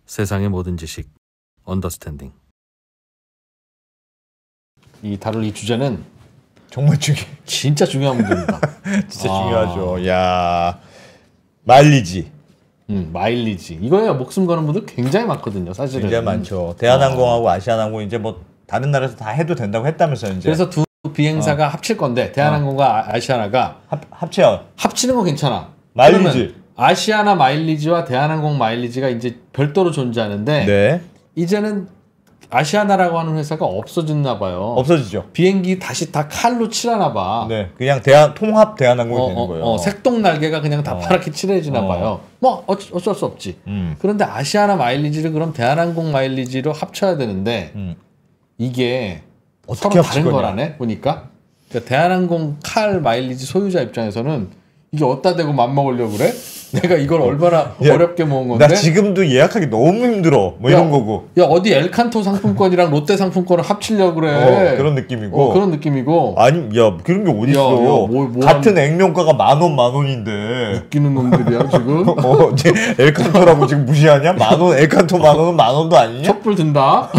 세상의 모든 지식 언더스탠딩. 다룰 이 주제는 정말 진짜 중요한 문제입니다. 진짜 중요하죠. 야, 마일리지. 마일리지. 이거에 목숨 거는 분들 굉장히 많거든요. 사실은. 굉장히 많죠. 대한항공하고 아시아나항공 이제 뭐 다른 나라에서 다 해도 된다고 했다면서요. 이제. 그래서 두 비행사가 합칠 건데 대한항공과 아시아나가 합쳐요. 합치는 건 괜찮아. 마일리지. 아시아나 마일리지와 대한항공 마일리지가 이제 별도로 존재하는데 네. 이제는 아시아나라고 하는 회사가 없어졌나 봐요. 없어지죠. 비행기 다시 다 칼로 칠하나 봐. 네. 그냥 통합 대한항공이 되는 거예요. 색동 날개가 그냥 다 파랗게 칠해지나 봐요. 뭐 어쩔 수 없지. 그런데 아시아나 마일리지를 그럼 대한항공 마일리지로 합쳐야 되는데 이게 어떻게 서로 다른 거라네 보니까. 그러니까 대한항공 칼 마일리지 소유자 입장에서는 이게 어디다 대고 맘먹으려고 그래? 내가 이걸 얼마나 어렵게 모은 건데. 나 지금도 예약하기 너무 힘들어. 뭐 이런 거고. 야 어디 엘칸토 상품권이랑 롯데 상품권을 합치려고 그래. 그런 느낌이고. 그런 느낌이고. 아니 야 그런 게 어디 있어. 같은 액면가가 만 원인데. 웃기는 놈들이야 지금. 이제 엘칸토라고 지금 무시하냐? 엘칸토 만 원은 만 원도 아니냐? 촛불 든다.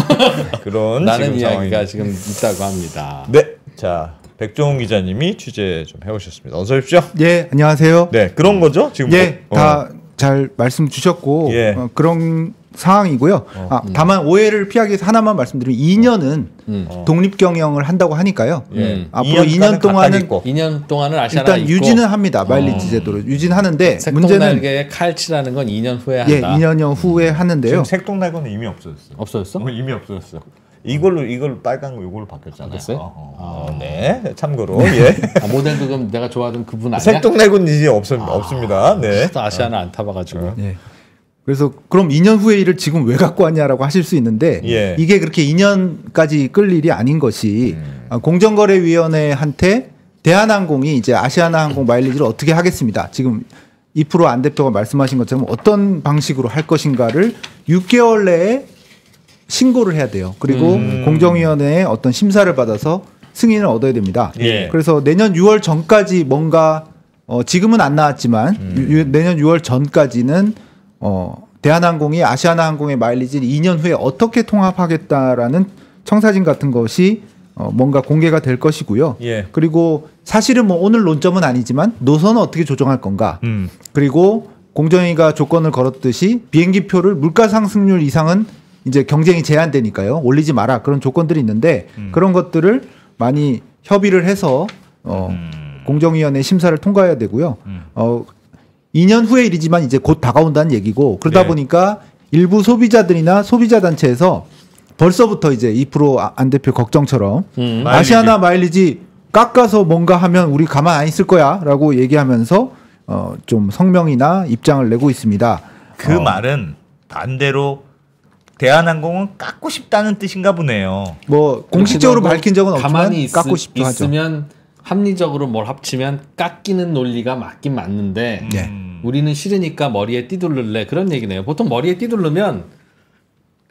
그런 나는 지금 이야기가 지금 있다고 합니다. 네. 자. 백종훈 기자님이 취재 좀 해오셨습니다. 어서 오십시오. 예, 안녕하세요. 네, 그런 거죠 지금. 예, 다 잘 말씀 주셨고 예. 그런 상황이고요. 다만 오해를 피하기 위해서 하나만 말씀드리면 2년은 독립 경영을 한다고 하니까요. 앞으로 2년 동안은 2년 동안은 아시아나 일단 유지는 합니다. 마일리지 제도를 유지하는데 문제는 날개에 칼칠하는 건 2년 후에 한다. 예, 2년 후에 하는데요. 지금 색동날개는 이미 없어졌어. 없어졌어? 이미 없어졌어. 이걸로 빨간 거 이걸로 바뀌었잖아요. 네, 참고로 예. 모델도 그럼 내가 좋아하던 그분 아니야? 색동날개는 이제 없습니다. 네. 아시아나 안 타봐가지고. 네. 그래서 그럼 2년 후에 일을 지금 왜 갖고 왔냐라고 하실 수 있는데 이게 그렇게 2년까지 끌 일이 아닌 것이 공정거래위원회한테 대한항공이 이제 아시아나항공 마일리지를 어떻게 하겠습니다. 지금 2% 안 대표가 말씀하신 것처럼 어떤 방식으로 할 것인가를 6개월 내에 신고를 해야 돼요. 그리고 공정위원회의 어떤 심사를 받아서 승인을 얻어야 됩니다. 그래서 내년 6월 전까지 뭔가 지금은 안 나왔지만 내년 6월 전까지는 대한항공이 아시아나항공의 마일리지를 2년 후에 어떻게 통합하겠다라는 청사진 같은 것이 뭔가 공개가 될 것이고요. 그리고 사실은 뭐 오늘 논점은 아니지만 노선은 어떻게 조정할 건가. 그리고 공정위가 조건을 걸었듯이 비행기표를 물가 상승률 이상은 이제 경쟁이 제한되니까요. 올리지 마라. 그런 조건들이 있는데 그런 것들을 많이 협의를 해서 공정위원회 심사를 통과해야 되고요. 2년 후의 일이지만 이제 곧 다가온다는 얘기고 그러다 보니까 일부 소비자들이나 소비자 단체에서 벌써부터 이제 2%안 대표 걱정처럼 아시아나 마일리지 깎아서 뭔가 하면 우리 가만 안 있을 거야라고 얘기하면서 좀 성명이나 입장을 내고 있습니다. 그 말은 반대로 대한항공은 깎고 싶다는 뜻인가 보네요. 뭐 공식적으로 밝힌 적은 없지만 가만히 깎고 싶어 하죠. 있으면 합리적으로 뭘 합치면 깎이는 논리가 맞긴 맞는데 우리는 싫으니까 머리에 띠둘를래 그런 얘기네요. 보통 머리에 띠둘르면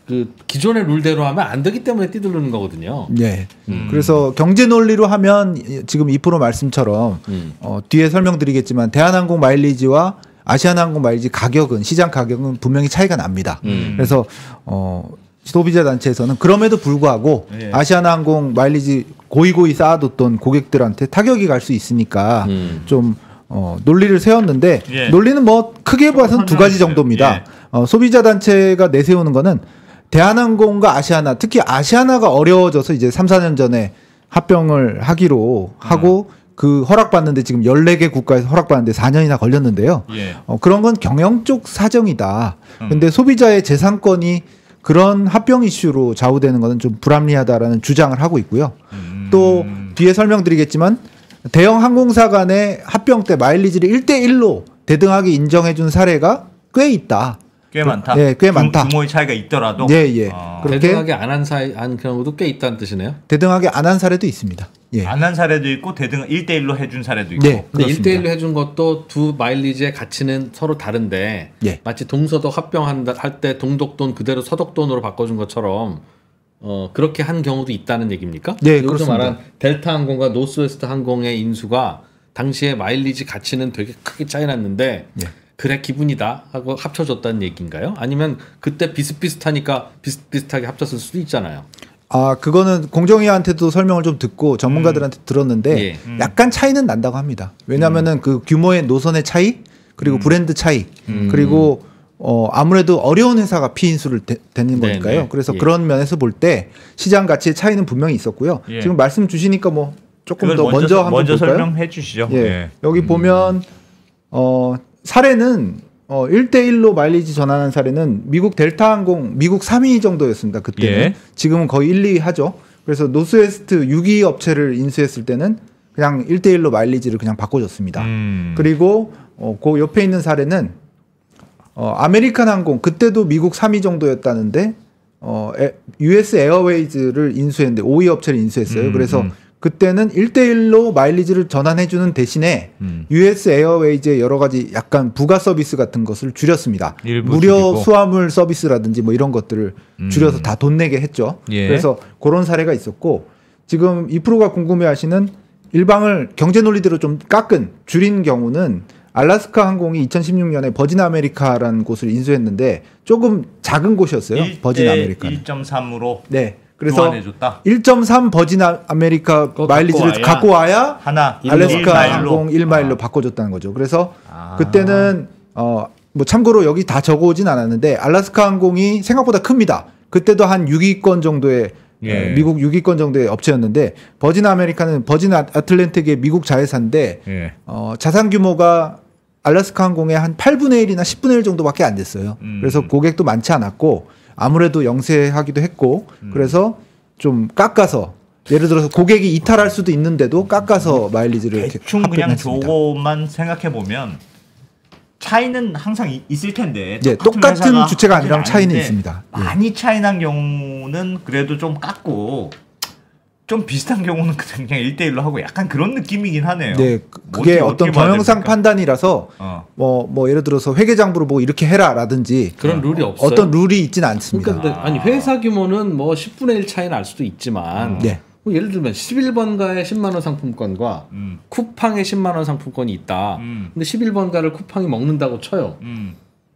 그 기존의 룰대로 하면 안 되기 때문에 띠둘르는 거거든요. 네. 그래서 경제 논리로 하면 지금 2% 말씀처럼 뒤에 설명드리겠지만 대한항공 마일리지와 아시아나항공 마일리지 가격은 시장 가격은 분명히 차이가 납니다. 그래서 소비자 단체에서는 그럼에도 불구하고 아시아나항공 마일리지 고이고이 쌓아뒀던 고객들한테 타격이 갈 수 있으니까 좀 논리를 세웠는데 논리는 뭐 크게 봐서는 두 가지 정도입니다. 소비자 단체가 내세우는 거는 대한항공과 아시아나 특히 아시아나가 어려워져서 이제 3, 4년 전에 합병을 하기로 하고 그 허락받는데 지금 14개 국가에서 허락받는데 4년이나 걸렸는데요. 그런 건 경영적 사정이다. 근데 소비자의 재산권이 그런 합병 이슈로 좌우되는 것은 좀 불합리하다라는 주장을 하고 있고요. 또 뒤에 설명드리겠지만 대형 항공사 간의 합병 때 마일리지를 1대1로 대등하게 인정해 준 사례가 꽤 있다. 꽤 많다. 네, 꽤 많다. 규모의 차이가 있더라도. 그렇게 대등하게 안 한 경우도 꽤 있다는 뜻이네요. 대등하게 안 한 사례도 있습니다. 안 한 사례도 있고 대등 1대1로 해준 사례도 있고. 네, 근데 1대1로 해준 것도 두 마일리지의 가치는 서로 다른데 마치 동서독 합병할 때 동독돈 그대로 서독돈으로 바꿔준 것처럼 그렇게 한 경우도 있다는 얘기입니까? 네, 여기서 그렇습니다. 말한 델타 항공과 노스웨스트 항공의 인수가 당시에 마일리지 가치는 되게 크게 차이 났는데 그래 기분이다 하고 합쳐줬다는 얘기인가요? 아니면 그때 비슷비슷하니까 비슷비슷하게 합쳤을 수도 있잖아요. 아, 그거는 공정위한테도 설명을 좀 듣고 전문가들한테 들었는데 약간 차이는 난다고 합니다. 왜냐하면은 그 규모의 노선의 차이, 그리고 브랜드 차이, 그리고 아무래도 어려운 회사가 피인수를 되는 거니까요. 그래서 그런 면에서 볼 때 시장 가치의 차이는 분명히 있었고요. 지금 말씀 주시니까 뭐 조금 더 먼저 한번 볼까요? 설명해 주시죠. 여기 보면 사례는 1대1로 마일리지 전환한 사례는 미국 델타항공 미국 3위 정도였습니다. 그때는. 지금은 거의 1, 2위 하죠. 그래서 노스웨스트 6위 업체를 인수했을 때는 그냥 1대1로 마일리지를 그냥 바꿔줬습니다. 그리고 그 옆에 있는 사례는 아메리칸 항공 그때도 미국 3위 정도였다는데 US 에어웨이즈를 인수했는데 5위 업체를 인수했어요. 그래서 그때는 1대1로 마일리지를 전환해주는 대신에 US 에어웨이즈의 여러 가지 약간 부가 서비스 같은 것을 줄였습니다. 무료 줄이고. 수화물 서비스라든지 뭐 이런 것들을 줄여서 다 돈 내게 했죠. 그래서 그런 사례가 있었고, 지금 2%가 궁금해하시는 일방을 경제 논리대로 좀 깎은 줄인 경우는 알래스카 항공이 2016년에 버진 아메리카라는 곳을 인수했는데 조금 작은 곳이었어요. 버진 아메리카 1.3으로 네. 그래서 교환해줬다. 1.3 버진 아메리카 마일리지를 갖고 와야 하나 알래스카 항공 1마일로 바꿔줬다는 거죠. 그래서 그때는 뭐 참고로 여기 다 적어오진 않았는데 알래스카 항공이 생각보다 큽니다. 그때도 한 6위권 정도의 미국 6위권 정도의 업체였는데 버진 아메리카는 버진 아틀랜틱의 미국 자회사인데 자산 규모가 알래스카 항공의 한 8분의 1이나 10분의 1 정도밖에 안 됐어요. 그래서 고객도 많지 않았고 아무래도 영세하기도 했고 그래서 좀 깎아서 예를 들어서 고객이 이탈할 수도 있는데도 깎아서 마일리지를 대충 그냥 저것만 생각해 보면 차이는 항상 있을 텐데 똑같은 주체가 아니라면 차이는 있습니다. 많이 차이 난 경우는 그래도 좀 깎고 좀 비슷한 경우는 그냥 1대1로 하고 약간 그런 느낌이긴 하네요. 네, 그게 어떤 경영상 판단이라서 뭐 예를 들어서 회계장부를 보고 이렇게 해라라든지 그런 룰이 없어요. 어떤 룰이 있지는 않습니다. 그러니까 아니 회사 규모는 뭐 10분의 1 차이 날 수도 있지만 뭐 예를 들면 11번가의 10만 원 상품권과 쿠팡의 10만 원 상품권이 있다. 근데 11번가를 쿠팡이 먹는다고 쳐요.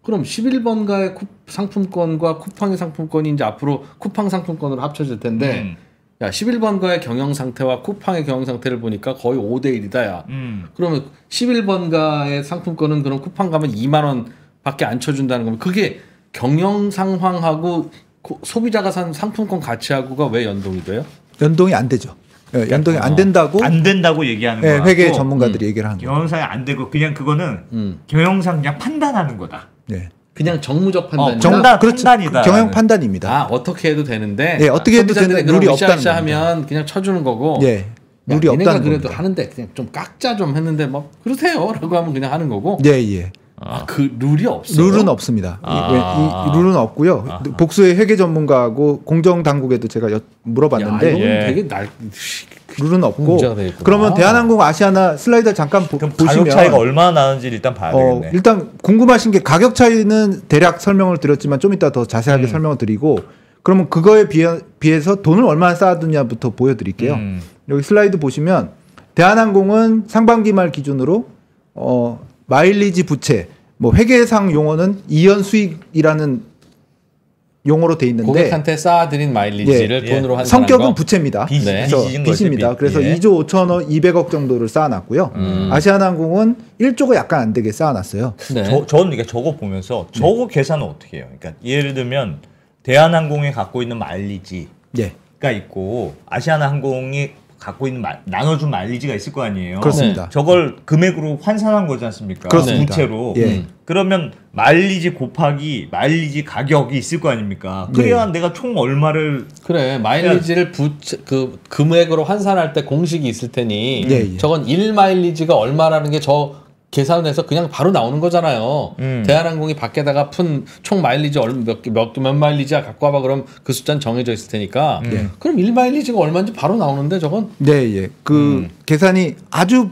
그럼 11번가의 상품권과 쿠팡의 상품권이 이제 앞으로 쿠팡 상품권으로 합쳐질 텐데 야 11번가의 경영 상태와 쿠팡의 경영 상태를 보니까 거의 5대 1이다 야. 그러면 11번가의 상품권은 그럼 쿠팡 가면 2만 원밖에 안 쳐준다는 거면 그게 경영 상황하고 소비자가 산 상품권 가치하고가 왜 연동이 돼요? 연동이 안 되죠. 연동이 안 된다고 얘기하는 거야. 회계 전문가들이 얘기를 하는 거예요. 경영상이 안 되고 그냥 그거는 경영상 그냥 판단하는 거다. 네. 그냥 정무적 판단이다. 판단이다. 경영 판단입니다. 아 어떻게 해도 되는데. 네, 어떻게 해도 되는 룰이 없다는 거죠. 하면 그냥 쳐주는 거고. 네, 룰이 없다는 그래도 겁니다. 하는데 그냥 좀 깎자 좀 했는데 뭐 그러세요라고 하면 그냥 하는 거고. 예. 그 룰이 없어요. 룰은 없습니다. 이 룰은 없고요. 복수의 회계 전문가하고 공정 당국에도 제가 물어봤는데 되게 룰은 없고. 그러면 대한항공 아시아나 슬라이드 잠깐 보시면 가격 차이가 얼마나 나는지 일단 봐야 되겠네. 일단 궁금하신 게 가격 차이는 대략 설명을 드렸지만 좀 이따 더 자세하게 설명을 드리고 그러면 그거에 비해서 돈을 얼마나 쌓아두냐부터 보여드릴게요. 여기 슬라이드 보시면 대한항공은 상반기 말 기준으로 마일리지 부채, 뭐 회계상 용어는 이연 수익이라는 용어로 돼 있는데 고객한테 쌓아드린 마일리지를 돈으로 환산한 성격은 거? 부채입니다. 빚입니다. 빚입니다. 그래서 2조 5천억 200억 정도를 쌓아놨고요. 아시아나항공은 1조가 약간 안 되게 쌓아놨어요. 저는 그러니까 저거 보면서 저거 계산은 어떻게 해요? 그러니까 예를 들면 대한항공이 갖고 있는 마일리지가 있고 아시아나항공이 갖고 있는 나눠준 마일리지가 있을 거 아니에요. 그렇습니다. 저걸 금액으로 환산한 거지 않습니까? 그렇습니다. 부채로. 그러면 마일리지 곱하기 마일리지 가격이 있을 거 아닙니까? 그래야 내가 총 얼마를 마일리지를 그 금액으로 환산할 때 공식이 있을 테니 저건 1마일리지가 얼마라는 게 저 계산해서 그냥 바로 나오는 거잖아요. 대한항공이 밖에다가 푼 총 마일리지 몇 마일리지야 갖고 와봐 그럼 그 숫자는 정해져 있을 테니까 그럼 1마일리지가 얼마인지 바로 나오는데 저건 그 계산이 아주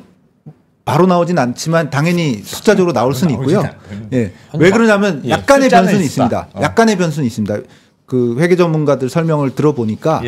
바로 나오진 않지만 당연히 숫자적으로 나올 수는 있고요. 왜 그러냐면 약간의 변수는 있습니다. 약간의 변수는 있습니다. 그 회계 전문가들 설명을 들어보니까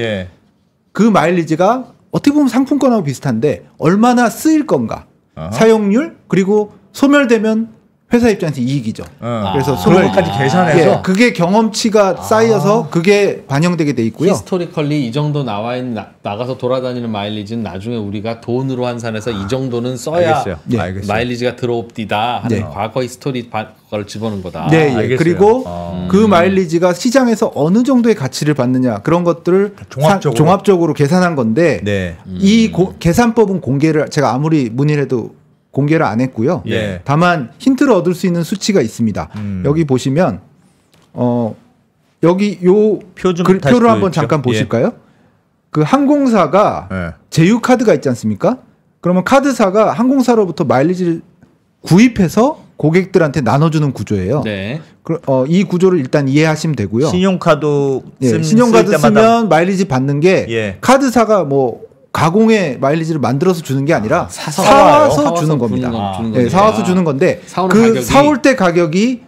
그 마일리지가 어떻게 보면 상품권하고 비슷한데 얼마나 쓰일 건가 사용률 그리고 소멸되면 회사 입장에서 이익이죠. 그래서 그걸까지 계산해서 예, 그게 경험치가 쌓여서 그게 반영되게 돼 있고요. 히스토리컬리 이 정도 나가서 돌아다니는 마일리지는 나중에 우리가 돈으로 환산해서 이 정도는 써야 알겠어요. 네. 알겠어요. 마일리지가 들어옵디다 하는 과거 히스토리 걸 집어넣은 거다. 네, 예. 그리고 그 마일리지가 시장에서 어느 정도의 가치를 받느냐 그런 것들을 종합적으로 계산한 건데 네. 이 계산법은 공개를 제가 아무리 문의를 해도 공개를 안 했고요. 예. 다만 힌트를 얻을 수 있는 수치가 있습니다. 여기 보시면 여기 요 표를 한번 잠깐 보실까요? 그 항공사가 제휴 카드가 있지 않습니까? 그러면 카드사가 항공사로부터 마일리지를 구입해서 고객들한테 나눠주는 구조예요. 네. 이 구조를 일단 이해하시면 되고요. 신용카드 신용카드 쓰면 마일리지 받는 게 카드사가 뭐 가공의 마일리지를 만들어서 주는 게 아니라 사와서 주는 겁니다. 사와서 주는 건데 그 사올 때 가격이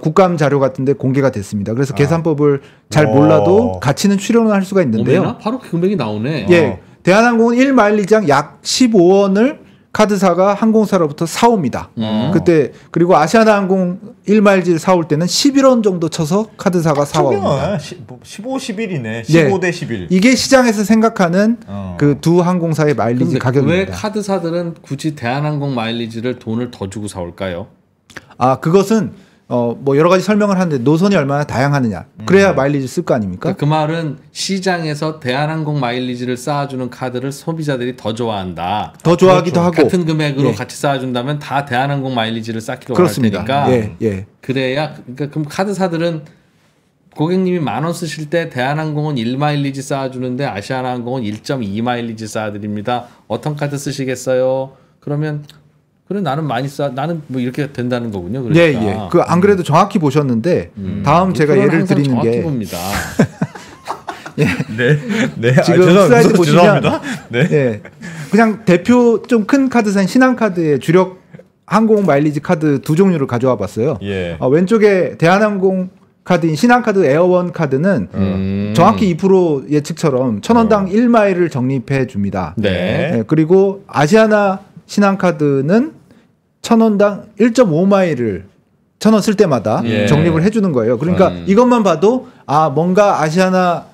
국감 자료 같은데 공개가 됐습니다. 그래서 계산법을 잘 몰라도 가치는 추론을 할 수가 있는데요. 바로 그 금액이 나오네. 예, 대한항공은 1마일리지당 약 15원을 카드사가 항공사로부터 사옵니다. 그때 그리고 아시아나항공 1마일리지를 사올 때는 11원 정도 쳐서 카드사가 사옵니다. 15, 11이네. 15 대 11. 이게 시장에서 생각하는 그 두 항공사의 마일리지 가격입니다. 왜 카드사들은 굳이 대한항공 마일리지를 돈을 더 주고 사올까요? 그것은 뭐 여러 가지 설명을 하는데 노선이 얼마나 다양하느냐. 그래야 마일리지 쓸 거 아닙니까? 그 말은 시장에서 대한항공 마일리지를 쌓아주는 카드를 소비자들이 더 좋아한다. 더 좋아하기도 하고 같은 금액으로 같이 쌓아준다면 다 대한항공 마일리지를 쌓기로 할 테니까. 그래야 그러니까 그럼 카드사들은 고객님이 10,000원 쓰실 때 대한항공은 1마일리지 쌓아주는데 아시아나항공은 1.2마일리지 쌓아드립니다. 어떤 카드 쓰시겠어요? 그러면 그래 나는 많이 나는 뭐 이렇게 된다는 거군요. 그러니까. 그 안 그래도 정확히 보셨는데 다음 제가 예를 드리는 게 봅니다. 지금 슬라이드 보시면 그냥 대표 좀 큰 카드사인 신한카드의 주력 항공 마일리지 카드 두 종류를 가져와 봤어요. 왼쪽에 대한항공 카드인 신한카드 에어원 카드는 정확히 2% 예측처럼 1,000원당 1마일을 적립해 줍니다. 그리고 아시아나 신한카드는 1,000원당 1.5마일을 1,000원 쓸 때마다 적립을 해주는 거예요. 그러니까 이것만 봐도 뭔가 아시아나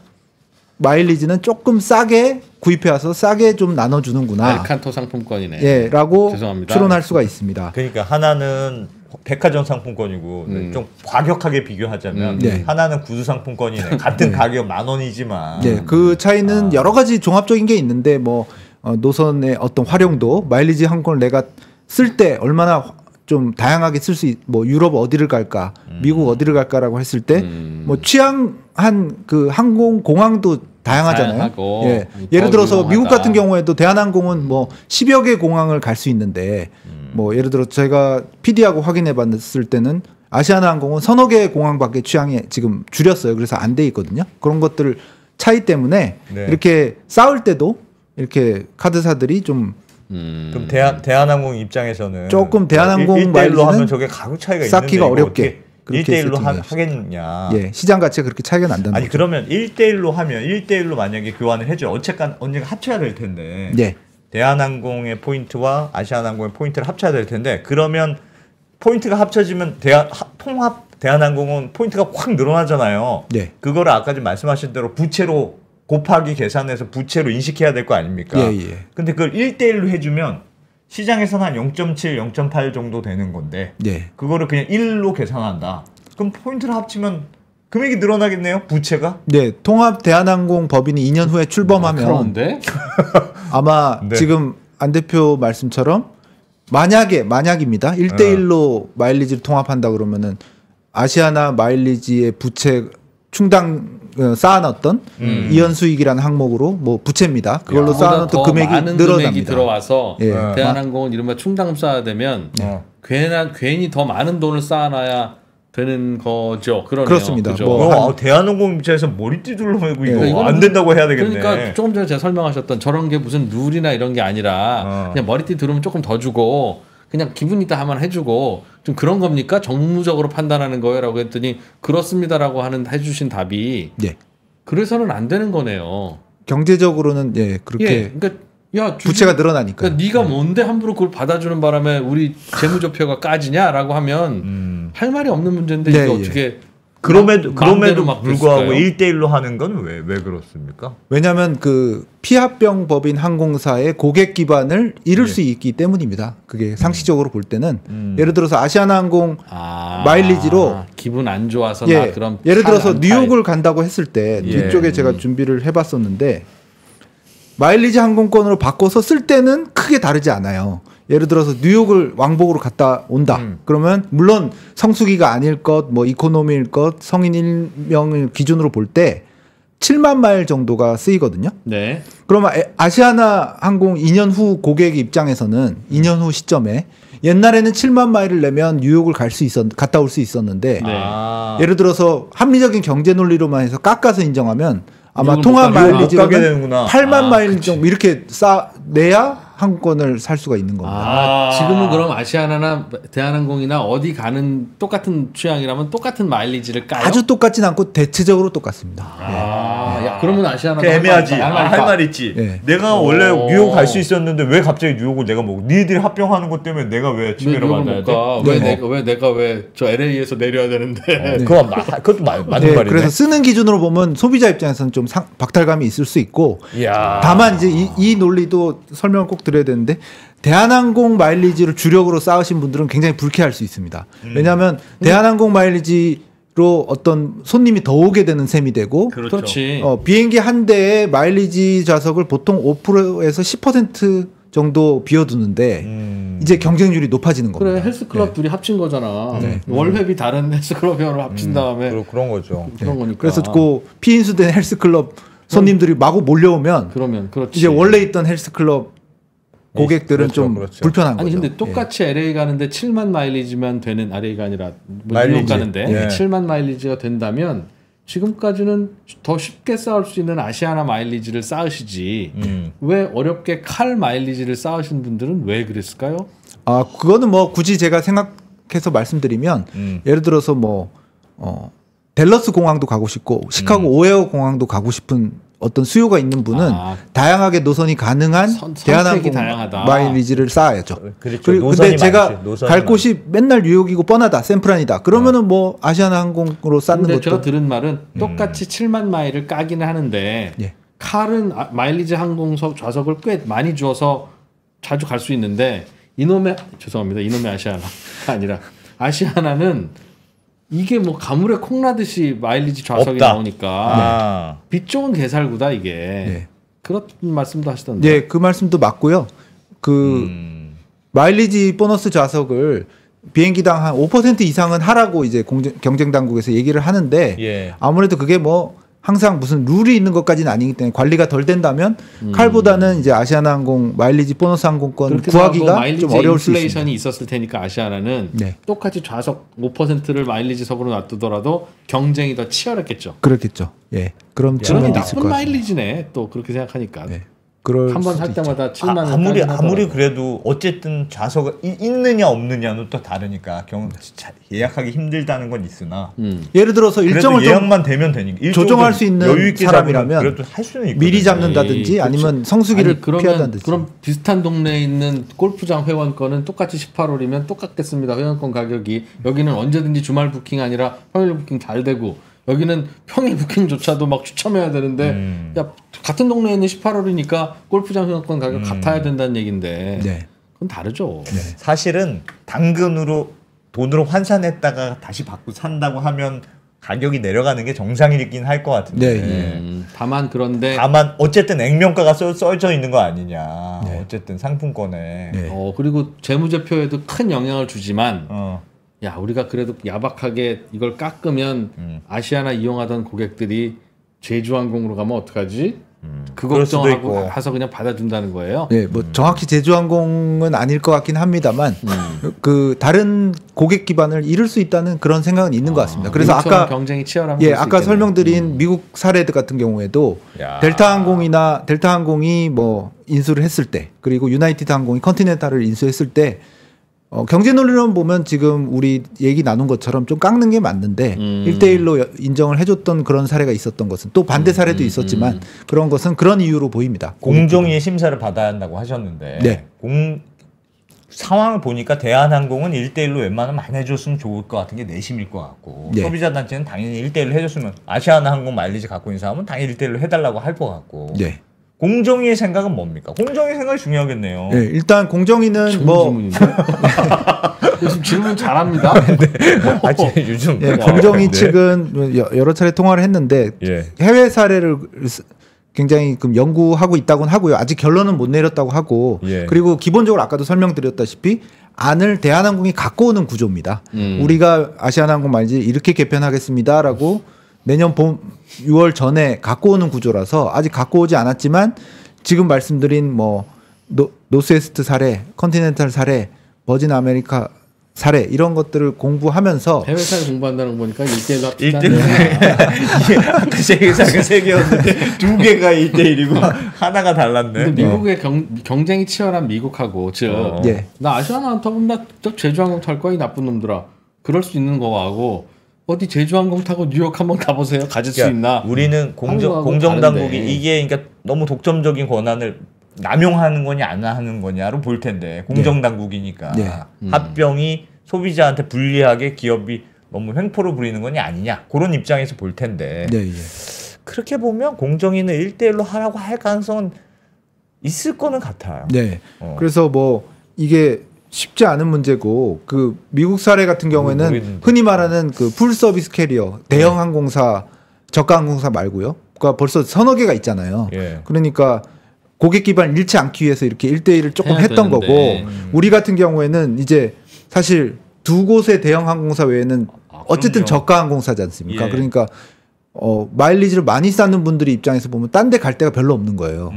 마일리지는 조금 싸게 구입해 와서 싸게 좀 나눠주는구나. 엘칸토 상품권이네. 라고 죄송합니다. 추론할 수가 있습니다. 그러니까 하나는 백화점 상품권이고 좀 과격하게 비교하자면 하나는 구두 상품권이네. 같은 가격 10,000원이지만. 그 차이는 여러 가지 종합적인 게 있는데 뭐 노선의 어떤 활용도 마일리지 항공을 내가 쓸 때 얼마나 좀 다양하게 쓸 수 뭐 유럽 어디를 갈까 미국 어디를 갈까라고 했을 때 뭐 취향한 그 항공 공항도 다양하잖아요. 예를 들어서 유용하다. 미국 같은 경우에도 대한항공은 뭐 10여 개 공항을 갈 수 있는데 뭐 예를 들어 제가 PD하고 확인해 봤을 때는 아시아나항공은 서너 개 공항밖에 취향이 지금 줄였어요. 그래서 안 돼 있거든요. 그런 것들 차이 때문에 이렇게 싸울 때도 이렇게 카드사들이 좀 그럼 대한항공 입장에서는 조금 대한항공 1대1로 하면 저게 가격 차이가 쌓기가 어렵게 1대1로 하겠느냐. 시장 가치가 그렇게 차이가 난다는 거죠. 그러면 1대1로 하면 1대1로 만약에 교환을 해줘요. 어쨌건 언젠가 합쳐야 될 텐데 대한항공의 포인트와 아시아나항공의 포인트를 합쳐야 될 텐데 그러면 포인트가 합쳐지면 대한항공은 포인트가 확 늘어나잖아요. 그거를 아까 좀 말씀하신 대로 부채로 곱하기 계산해서 부채로 인식해야 될 거 아닙니까? 근데 그걸 1대1로 해주면 시장에서는 한 0.7, 0.8 정도 되는 건데 그거를 그냥 1로 계산한다. 그럼 포인트를 합치면 금액이 늘어나겠네요? 부채가? 통합 대한항공 법인이 2년 후에 출범하면 아마 지금 안 대표 말씀처럼 만약입니다. 1대1로 마일리지를 통합한다 그러면은 아시아나 마일리지의 부채 충당 쌓아놨던 이연수익이라는 항목으로 뭐 부채입니다. 그걸로 쌓아놨던 금액이 많은 늘어납니다. 금액이 들어와서 대한항공은 이른바 충당 쌓아야 되면 괜히 더 많은 돈을 쌓아놔야 되는 거죠. 그렇습니다. 대한항공 입장에서 머리띠 둘러매고 이거 안 된다고 해야 되겠네. 그러니까 조금 전에 제가 설명하셨던 저런 게 무슨 룰이나 이런 게 아니라 그냥 머리띠 두르면 조금 더 주고 그냥 기분 있다 하면 해주고 좀 그런 겁니까? 정무적으로 판단하는 거예요라고 했더니 그렇습니다라고 해주신 답이 그래서는 안 되는 거네요. 경제적으로는 그렇게. 그러니까 야, 부채가 늘어나니까. 그러니까 네가 뭔데 함부로 그걸 받아주는 바람에 우리 재무제표가 까지냐라고 하면 할 말이 없는 문제인데 이게 어떻게 그럼에도 불구하고 1대1로 하는 건 왜 그렇습니까? 왜냐하면 그 피합병 법인 항공사의 고객 기반을 잃을 수 있기 때문입니다. 그게 상식적으로 볼 때는 예를 들어서 아시아나항공 마일리지로 기분 안 좋아서나 그럼 예를 들어서 뉴욕을 간다고 했을 때 뒤쪽에 제가 준비를 해봤었는데 마일리지 항공권으로 바꿔서 쓸 때는 크게 다르지 않아요. 예를 들어서 뉴욕을 왕복으로 갔다 온다. 그러면 물론 성수기가 아닐 것, 뭐 이코노미일 것, 성인 1명을 기준으로 볼 때 7만 마일 정도가 쓰이거든요. 네. 그러면 아시아나 항공 2년 후 고객 입장에서는 2년 후 시점에 옛날에는 7만 마일을 내면 뉴욕을 갔다 올 수 있었는데 예를 들어서 합리적인 경제 논리로만 해서 깎아서 인정하면 아마 통합 마일리지로는 8만 마일 정도 이렇게 내야 항공권을 살 수가 있는 겁니다. 지금은 그럼 아시아나나 대한항공이나 어디 가는 똑같은 취향이라면 똑같은 마일리지를 까요? 아주 똑같진 않고 대체적으로 똑같습니다. 야, 그러면 아시아나가 애매하지. 할 말 있지. 내가 원래 뉴욕 갈 수 있었는데 왜 갑자기 뉴욕을 내가 니들이 합병하는 것 때문에 내가 왜 침해를 받아야 돼? 내가 왜 저 LA에서 내려야 되는데? 그것도 맞는 말이네. 그래서 쓰는 기준으로 보면 소비자 입장에서는 좀 박탈감이 있을 수 있고 다만 이제 이 논리도 설명을 꼭 드려야 되는데 대한항공 마일리지를 주력으로 쌓으신 분들은 굉장히 불쾌할 수 있습니다. 왜냐하면 대한항공 마일리지로 어떤 손님이 더 오게 되는 셈이 되고 그렇지. 비행기 한 대의 마일리지 좌석을 보통 5%에서 10% 정도 비워두는데 이제 경쟁률이 높아지는 겁니다. 그래 헬스클럽 둘이 합친 거잖아. 월회비 다른 헬스클럽이랑 합친 다음에 그런 거죠. 그런 거니까. 그래서 그 피인수된 헬스클럽 손님들이 마구 몰려오면 그러면 그렇지. 이제 원래 있던 헬스클럽 고객들은 좀 불편한 거죠. 아니 근데 똑같이 LA 가는데 7만 마일리지만 되는 LA가 아니라 뉴욕 가는데 7만 마일리지가 된다면 지금까지는 더 쉽게 쌓을 수 있는 아시아나 마일리지를 쌓으시지 왜 어렵게 칼 마일리지를 쌓으신 분들은 왜 그랬을까요? 그거는 뭐 굳이 제가 생각해서 말씀드리면 예를 들어서 뭐 댈러스 공항도 가고 싶고 시카고 오헤어 공항도 가고 싶은 어떤 수요가 있는 분은 다양하게 노선이 가능한 대한항공 마일리지를 쌓아야죠. 그리고 근데 제가 갈 곳이 맨날 뉴욕이고 뻔하다, 샌프란이다. 그러면은 뭐 아시아나항공으로 쌓는 것도. 제가 들은 말은 똑같이 7만 마일을 까기는 하는데 칼은 마일리지 항공석 좌석을 꽤 많이 주어서 자주 갈 수 있는데 이놈의 아시아나가 아니라 아시아나는 이게 뭐 가물에 콩나듯이 마일리지 좌석이 나오니까 빚 좋은 개살구다 이게. 그런 말씀도 하시던데. 네, 그 말씀도 맞고요. 그 마일리지 보너스 좌석을 비행기당 한 5% 이상은 하라고 이제 경쟁 당국에서 얘기를 하는데 아무래도 그게 뭐 항상 무슨 룰이 있는 것까지는 아니기 때문에 관리가 덜 된다면 칼보다는 이제 아시아나항공 마일리지 보너스 항공권 구하기가 좀 어려울 수 있습니다. 인플레이션이 있었을 테니까 아시아나는 똑같이 좌석 5%를 마일리지석으로 놔두더라도 경쟁이 더 치열했겠죠. 그렇겠죠. 그럼 측면도 있을 것 나쁜 마일리지네. 또 그렇게 생각하니까. 한 번 할 때마다 7만 원 아무리 그래도 어쨌든 좌석이 있느냐 없느냐는 또 다르니까 예약하기 힘들다는 건 있으나 예를 들어서 일정을 예약만 되면 되니까 조정할 수 있는 여유 있게 사람이라면 그래도 할 수는 있거든요. 미리 잡는다든지 아니면 성수기를 피한다든지. 그럼 비슷한 동네에 있는 골프장 회원권은 똑같이 18홀이면 똑같겠습니다. 회원권 가격이 여기는 언제든지 주말 부킹 아니라 평일 부킹 잘 되고 여기는 평일 부킹조차도 막 추첨해야 되는데 야 같은 동네에 있는 18홀이니까 골프장 회원권 가격 같아야 된다는 얘긴데 그건 다르죠. 사실은 당근으로 돈으로 환산했다가 다시 받고 산다고 하면 가격이 내려가는 게 정상이긴 할 것 같은데 다만 어쨌든 액면가가 써져 있는 거 아니냐. 어쨌든 상품권에 그리고 재무제표에도 큰 영향을 주지만 야 우리가 그래도 야박하게 이걸 깎으면 아시아나 이용하던 고객들이 제주항공으로 가면 어떡하지? 그 걱정하고 가서 그냥 받아준다는 거예요. 뭐 정확히 제주항공은 아닐 것 같긴 합니다만 그 다른 고객 기반을 잃을 수 있다는 그런 생각은 있는 것 같습니다. 그래서 아까 경쟁이 치열한 아까 설명드린 미국 사례 같은 경우에도 델타항공이 뭐 인수를 했을 때 그리고 유나이티드 항공이 컨티넨탈을 인수했을 때 경제 논리론 보면 지금 우리 얘기 나눈 것처럼 좀 깎는 게 맞는데 1대1로 인정을 해줬던 그런 사례가 있었던 것은 또 반대 사례도 있었지만 그런 것은 그런 이유로 보입니다. 공정위의 심사를 받아야 한다고 하셨는데 네. 상황을 보니까 대한항공은 1대1로 웬만하면 안 해줬으면 좋을 것 같은 게 내심일 것 같고 네. 소비자단체는 당연히 1대1로 해줬으면 아시아나항공 마일리지 갖고 있는 사람은 당연히 1대1로 해달라고 할 것 같고 네. 공정위의 생각은 뭡니까? 공정위의 생각이 중요하겠네요. 네, 일단 공정위는 뭐 요즘 질문 잘합니다. 요즘 공정위 측은 여러 차례 통화를 했는데 해외 사례를 굉장히 연구하고 있다고는 하고요. 아직 결론은 못 내렸다고 하고 그리고 기본적으로 아까도 설명드렸다시피 안을 대한항공이 갖고 오는 구조입니다. 우리가 아시아나항공 말지 이렇게 개편하겠습니다라고 내년 봄 6월 전에 갖고 오는 구조라서 아직 갖고 오지 않았지만 지금 말씀드린 뭐 노스웨스트 사례, 컨티넨탈 사례, 버진 아메리카 사례 이런 것들을 공부하면서 해외 사례 공부한다는 거 보니까 1대1로 합치자. 이게 아까 세 개였는데 두 개가 1대1이고 하나가 달랐네. 근데 미국의 경쟁이 치열한 미국하고 즉 나 아시아나 타고 나 제주항공 탈 거야 이 나쁜 놈들아. 그럴 수 있는 거하고 어디 제주항공 타고 뉴욕 한번 가보세요. 가질 수 있나? 우리는 공정당국이 이게 그러니까 너무 독점적인 권한을 남용하는 거냐 안 하는 거냐로 볼 텐데 공정당국이니까 합병이 소비자한테 불리하게 기업이 너무 횡포를 부리는 거냐 아니냐 그런 입장에서 볼 텐데 그렇게 보면 공정위는 1대1로 하라고 할 가능성은 있을 거는 같아요. 네. 그래서 뭐 이게 쉽지 않은 문제고 그 미국 사례 같은 경우에는 흔히 말하는 그 풀 서비스 캐리어 대형 항공사 저가 항공사 말고요. 그러니까 벌써 서너 개가 있잖아요. 그러니까 고객 기반을 잃지 않기 위해서 이렇게 1대1을 조금 했던 거고 우리 같은 경우에는 이제 사실 두 곳의 대형 항공사 외에는 어쨌든 저가 항공사지 않습니까? 그러니까 마일리지를 많이 쌓는 분들이 입장에서 보면 딴 데 갈 데가 별로 없는 거예요.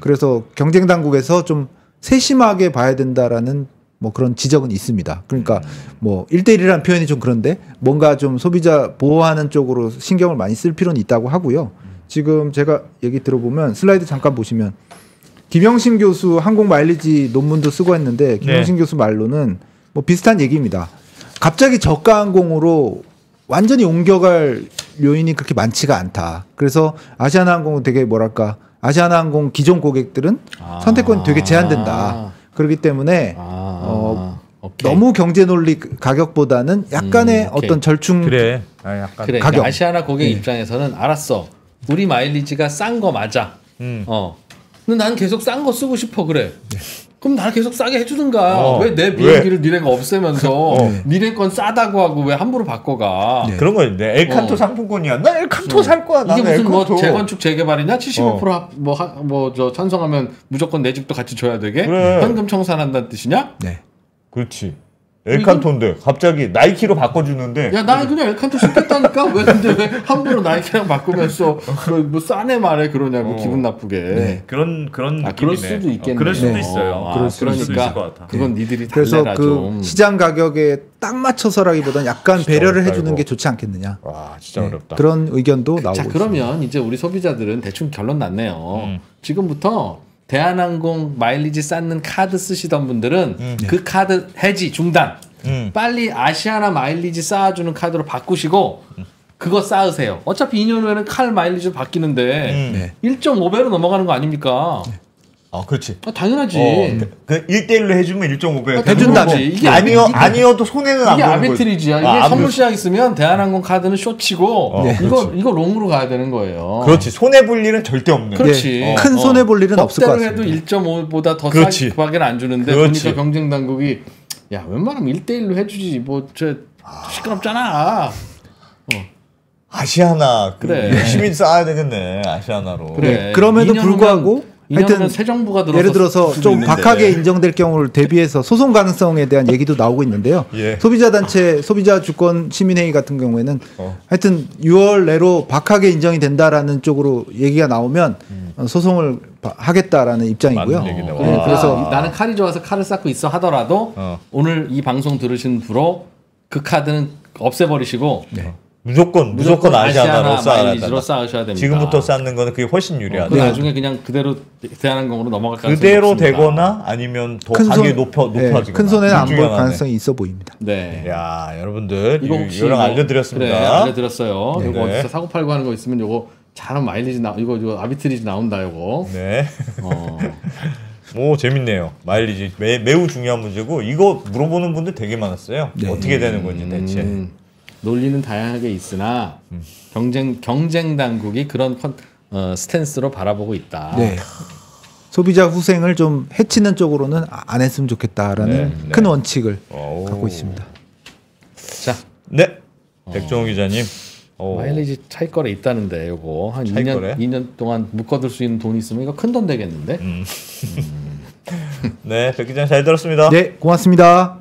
그래서 경쟁 당국에서 좀 세심하게 봐야 된다라는 뭐 그런 지적은 있습니다. 그러니까 뭐 1대1이라는 표현이 좀 그런데 뭔가 좀 소비자 보호하는 쪽으로 신경을 많이 쓸 필요는 있다고 하고요. 지금 제가 얘기 들어보면 슬라이드 잠깐 보시면 김영신 교수 항공 마일리지 논문도 쓰고 했는데 김영신 교수 말로는 뭐 비슷한 얘기입니다. 갑자기 저가 항공으로 완전히 옮겨갈 요인이 그렇게 많지가 않다. 그래서 아시아나항공은 되게 뭐랄까 아시아나항공 기존 고객들은 선택권이 되게 제한된다. 그렇기 때문에 너무 경제 논리 가격보다는 약간의 어떤 절충 약간 가격. 아시아나 고객 입장에서는 알았어. 우리 마일리지가 싼 거 맞아. 근데 난 계속 싼 거 쓰고 싶어 그래. 그럼 나를 계속 싸게 해주든가. 왜 내 비행기를 니네가 없애면서 니네 건 싸다고 하고 왜 함부로 바꿔가. 그런 거였는데 엘칸토 상품권이야. 나 엘칸토 살 거야. 이게 무슨 뭐 재건축 재개발이냐? 75% 저 찬성하면 무조건 내 집도 같이 줘야 되게? 현금 청산한다는 뜻이냐? 네. 그렇지. 엘칸토인데 갑자기 나이키로 바꿔주는데 야 나 그냥 엘칸토 신겠다니까 왜 근데 왜 함부로 나이키랑 바꾸면서 뭐 싸네 말해 그러냐고 기분 나쁘게 그런 느낌이네. 그럴 수도 있겠네. 그럴 수도 있어요. 그러니까 그건 니들이 그래서 달래라 그 좀. 시장 가격에 딱 맞춰서라기보다는 약간 배려를 해주는 게 좋지 않겠느냐. 와 진짜 어렵다. 그런 의견도 나오고 자 그러면 이제 우리 소비자들은 대충 결론 났네요. 지금부터 대한항공 마일리지 쌓는 카드 쓰시던 분들은 그 카드 해지 중단. 빨리 아시아나 마일리지 쌓아주는 카드로 바꾸시고 그거 쌓으세요. 어차피 2년 후에는 칼 마일리지로 바뀌는데 1.5배로 넘어가는 거 아닙니까? 그렇지. 당연하지. 그 1대1로 해주면 1.5배 해준다지. 이게 아니어도 손해는 안 보는 거지. 이게 아비트리지야. 이게 선물 시장 있으면 대한항공 카드는 쇼치고 이거 롱으로 가야 되는 거예요. 그렇지. 손해 볼 일은 절대 없는. 그렇지. 큰 손해 볼 일은 없을 것 같습니다. 법대로 해도 1.5보다 더 싸게밖에 안 주는데 보니까 경쟁 당국이 야 웬만하면 1대1로 해주지 뭐 저 시끄럽잖아. 아시아나 그래. 열심히 쌓아야 되겠네. 아시아나로. 그래. 그럼에도 불구하고 하여튼 새 정부가 들어서 예를 들어서 좀 박하게 인정될 경우를 대비해서 소송 가능성에 대한 얘기도 나오고 있는데요. 소비자단체, 소비자주권 시민회의 같은 경우에는 하여튼 6월 내로 박하게 인정이 된다라는 쪽으로 얘기가 나오면 소송을 하겠다라는 입장이고요. 그래서 나는 칼이 좋아서 칼을 쌓고 있어 하더라도 오늘 이 방송 들으신 분으로 그 카드는 없애버리시고 무조건 아시아나로 마일리지로 쌓으셔야 됩니다. 지금부터 쌓는 거는 그게 훨씬 유리하다. 나중에 그냥 그대로 대한항공으로 넘어갈 가능성이 그대로 없습니다. 되거나 아니면 더 가격이 높아지거나. 큰 손해는 안 볼 가능성이 있어 보입니다. 네. 야, 여러분들 이거 혹시 요령 알려드렸습니다. 그래, 알려드렸어요. 네. 이거 어디서 사고 팔고 하는 거 있으면 요거 잘하면 마일리지 이거 아비트리지 나온다 요거. 네. 오, 재밌네요. 마일리지 매우 중요한 문제고 이거 물어보는 분들 되게 많았어요. 네. 어떻게 되는 건지 대체. 논리는 다양하게 있으나 경쟁 당국이 그런 스탠스로 바라보고 있다. 네. 소비자 후생을 좀 해치는 쪽으로는 안 했으면 좋겠다라는 큰 원칙을 갖고 있습니다. 자, 네. 백종호 기자님. 마일리지 차익 거래 있다는데 요거 한 2년 동안 묶어둘 수 있는 돈이 있으면 이거 큰 돈 되겠는데? 네, 백 기자님 잘 들었습니다. 네, 고맙습니다.